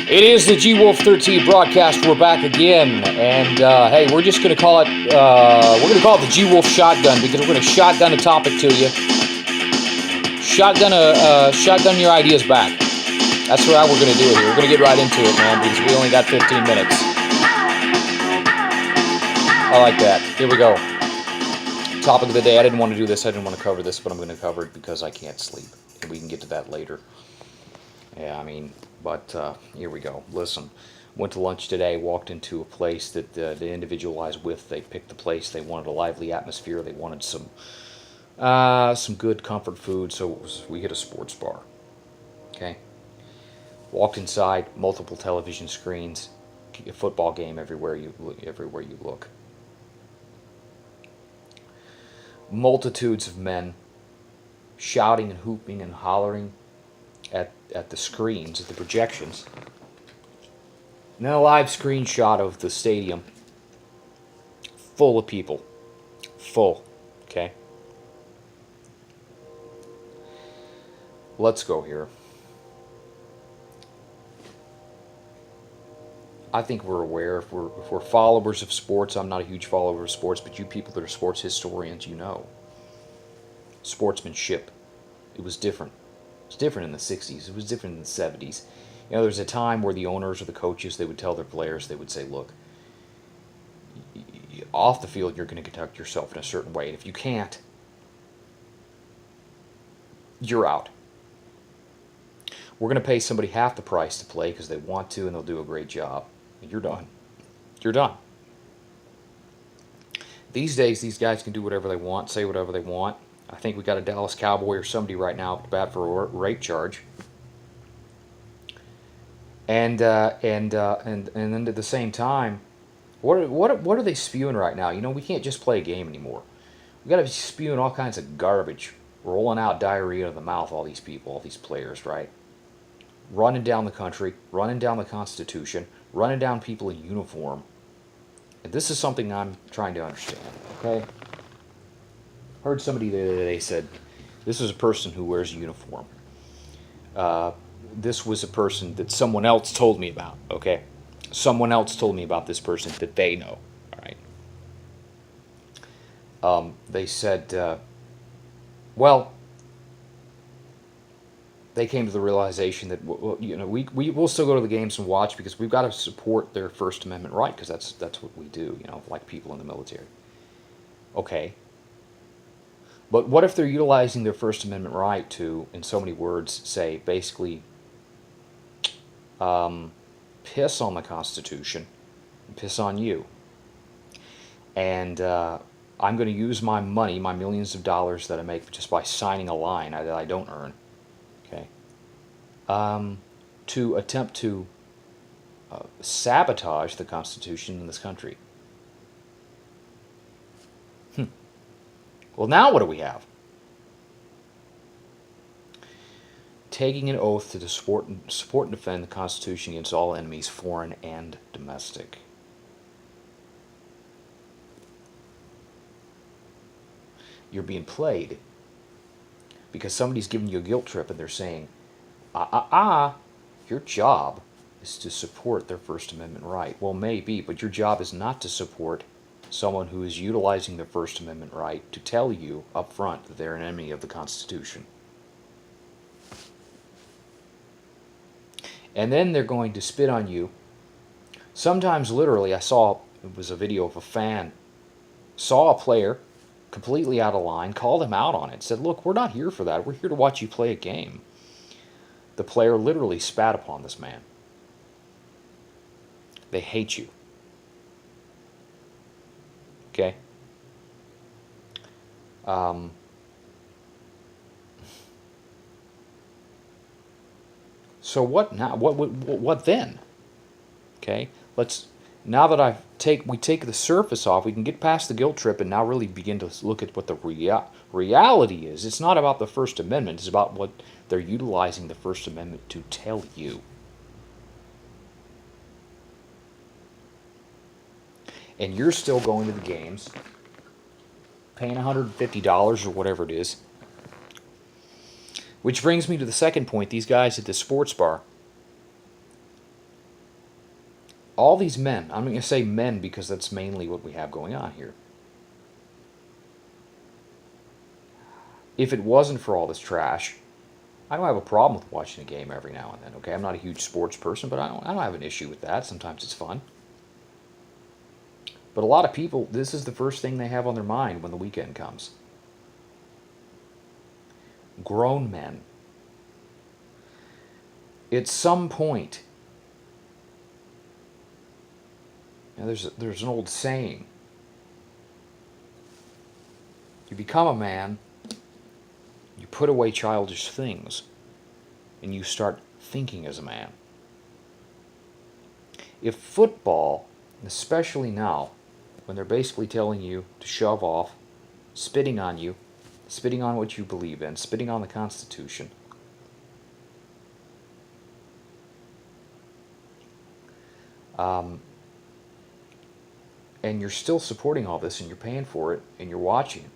It is the G-Wolf 13 broadcast. We're back again, and hey, we're just going to call it. We're going to call it the G-Wolf Shotgun because we're going to shotgun a topic to you. Shotgun your ideas back. That's how we're going to do it here. We're going to get right into it, man, because we only got 15 minutes. I like that. Here we go. Topic of the day. I didn't want to do this. I didn't want to cover this, but I'm going to cover it because I can't sleep, and we can get to that later. Yeah, I mean. But here we go. Listen, went to lunch today, walked into a place that the individual I was with, they picked the place. They wanted a lively atmosphere. They wanted some good comfort food, so we hit a sports bar. Okay. Walked inside, multiple television screens, a football game everywhere you look. Multitudes of men shouting and whooping and hollering at the screens, at the projections. And then a live screenshot of the stadium full of people. Full. Okay? Let's go here. I think we're aware, if we're followers of sports. I'm not a huge follower of sports, but you people that are sports historians, you know. Sportsmanship. It was different. It was different in the 60s. It was different in the 70s. You know, there's a time where the owners or the coaches, they would tell their players, they would say, look, off the field, you're going to conduct yourself in a certain way. And if you can't, you're out. We're going to pay somebody half the price to play because they want to and they'll do a great job. And you're done. You're done. These days, these guys can do whatever they want, say whatever they want. I think we got a Dallas Cowboy or somebody right now up to bat for a rape charge. And then at the same time, what are they spewing right now? You know, we can't just play a game anymore. We got to be spewing all kinds of garbage, rolling out diarrhea in the mouth. All these people, all these players, right? Running down the country, running down the Constitution, running down people in uniform. And this is something I'm trying to understand. Okay. Heard somebody the other day said, this is a person who wears a uniform. This was a person that someone else told me about, okay? Someone else told me about this person that they know, all right? They said, well, they came to the realization that, you know, we will still go to the games and watch because we've got to support their First Amendment right because that's what we do, you know, like people in the military. Okay. But what if they're utilizing their First Amendment right to, in so many words, say, basically piss on the Constitution and piss on you? And I'm going to use my money, my millions of dollars that I make just by signing a line that I don't earn, okay, to attempt to sabotage the Constitution in this country. Well, now what do we have? Taking an oath to support and defend the Constitution against all enemies, foreign and domestic. You're being played because somebody's giving you a guilt trip and they're saying, your job is to support their First Amendment right. Well, maybe, but your job is not to support someone who is utilizing their First Amendment right to tell you up front that they're an enemy of the Constitution. And then they're going to spit on you. Sometimes literally, it was a video of a fan, saw a player completely out of line, called him out on it, said, look, we're not here for that. We're here to watch you play a game. The player literally spat upon this man. They hate you. Okay. So what now? What then? Okay. Now that we take the surface off, we can get past the guilt trip and now really begin to look at what the reality is. It's not about the First Amendment. It's about what they're utilizing the First Amendment to tell you. And you're still going to the games, paying $150 or whatever it is. Which brings me to the second point. These guys at the sports bar, all these men, I'm going to say men because that's mainly what we have going on here. If it wasn't for all this trash, I don't have a problem with watching a game every now and then, okay? I'm not a huge sports person, but I don't have an issue with that. Sometimes it's fun. But a lot of people, this is the first thing they have on their mind when the weekend comes. Grown men. At some point, there's an old saying. You become a man, you put away childish things, and you start thinking as a man. If football, especially now, when they're basically telling you to shove off, spitting on you, spitting on what you believe in, spitting on the Constitution, and you're still supporting all this and you're paying for it and you're watching it,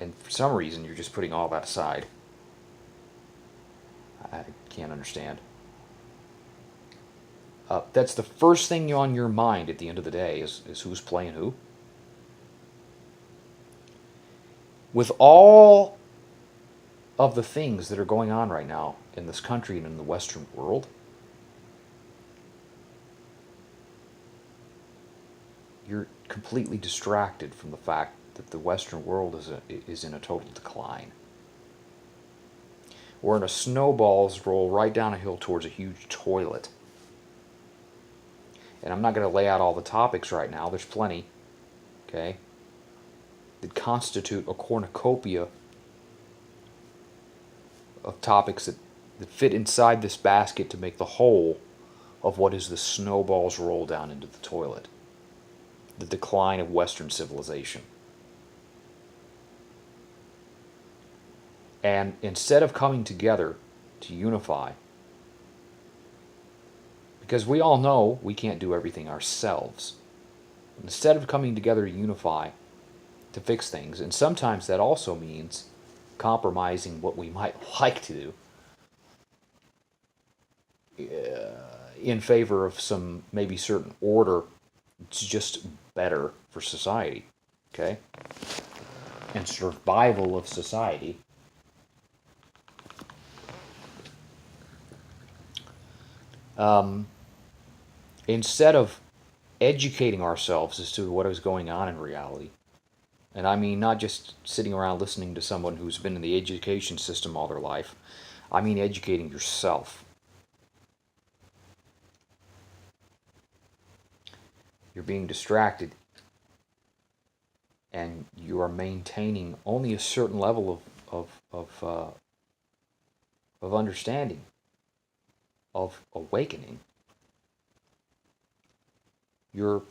and for some reason you're just putting all that aside, I can't understand. That's the first thing on your mind at the end of the day is who's playing who. With all of the things that are going on right now in this country and in the Western world, you're completely distracted from the fact that the Western world is in a total decline. We're in a snowball's roll right down a hill towards a huge toilet. And I'm not going to lay out all the topics right now. There's plenty, okay, that constitute a cornucopia of topics that fit inside this basket to make the whole of what is the snowball's roll down into the toilet. The decline of Western civilization. And instead of coming together to unify, because we all know we can't do everything ourselves, instead of coming together to unify, to fix things, and sometimes that also means compromising what we might like to do in favor of some maybe certain order. It's just better for society, okay? And survival of society. Instead of educating ourselves as to what is going on in reality, and I mean not just sitting around listening to someone who's been in the education system all their life, I mean educating yourself. You're being distracted, and you are maintaining only a certain level of understanding, of awakening. You're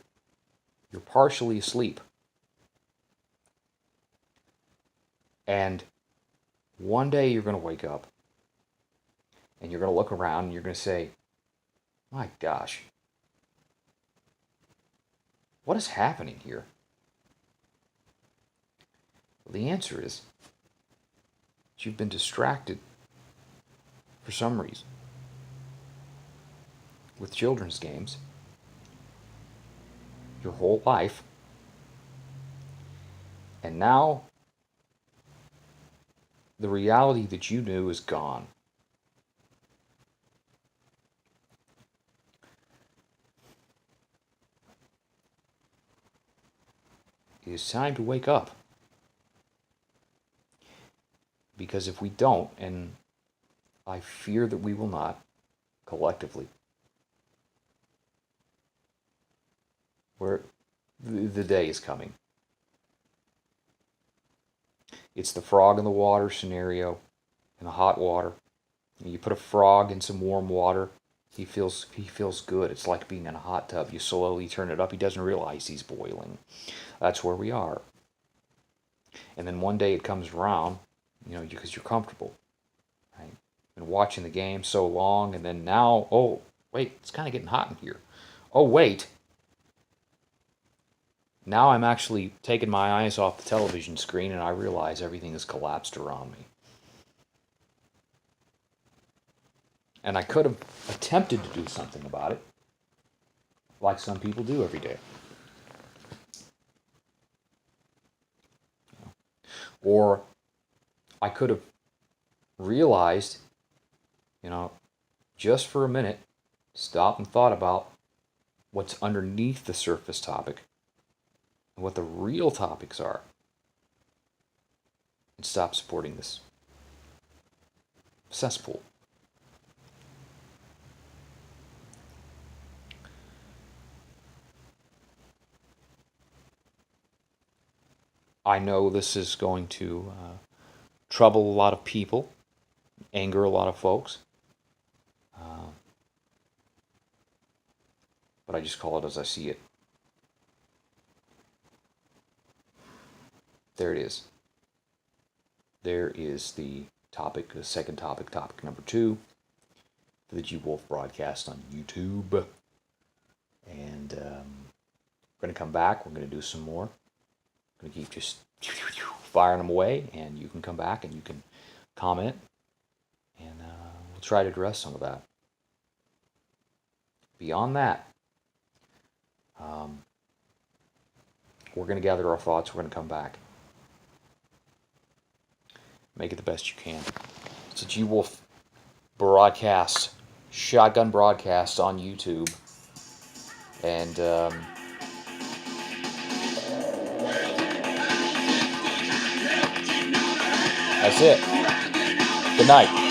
partially asleep, and one day you're going to wake up, and you're going to look around, and you're going to say, "My gosh, what is happening here?" Well, the answer is that you've been distracted for some reason with children's games your whole life, and now the reality that you knew is gone. It is time to wake up. Because if we don't, and I fear that we will not, collectively, where the day is coming. It's the frog in the water scenario, in the hot water. You put a frog in some warm water, he feels good. It's like being in a hot tub. You slowly turn it up, he doesn't realize he's boiling. That's where we are. And then one day it comes around, because you're comfortable, right? Been watching the game so long, and then now, oh wait, it's kind of getting hot in here. Oh wait, now I'm actually taking my eyes off the television screen, and I realize everything has collapsed around me. And I could have attempted to do something about it. like some people do every day. Or I could have realized, just for a minute, stopped and thought about what's underneath the surface topic and what the real topics are, and stop supporting this cesspool. I know this is going to trouble a lot of people, anger a lot of folks, but I just call it as I see it. There it is. There is the topic, the second topic, topic number 2, for the G Wolf broadcast on YouTube. And we're going to come back. We're going to do some more. I'm going to keep just firing them away, and you can come back and you can comment, and we'll try to address some of that. Beyond that, we're going to gather our thoughts. We're going to come back. Make it the best you can. It's a G Wolf broadcast, shotgun broadcast on YouTube. And that's it. Good night.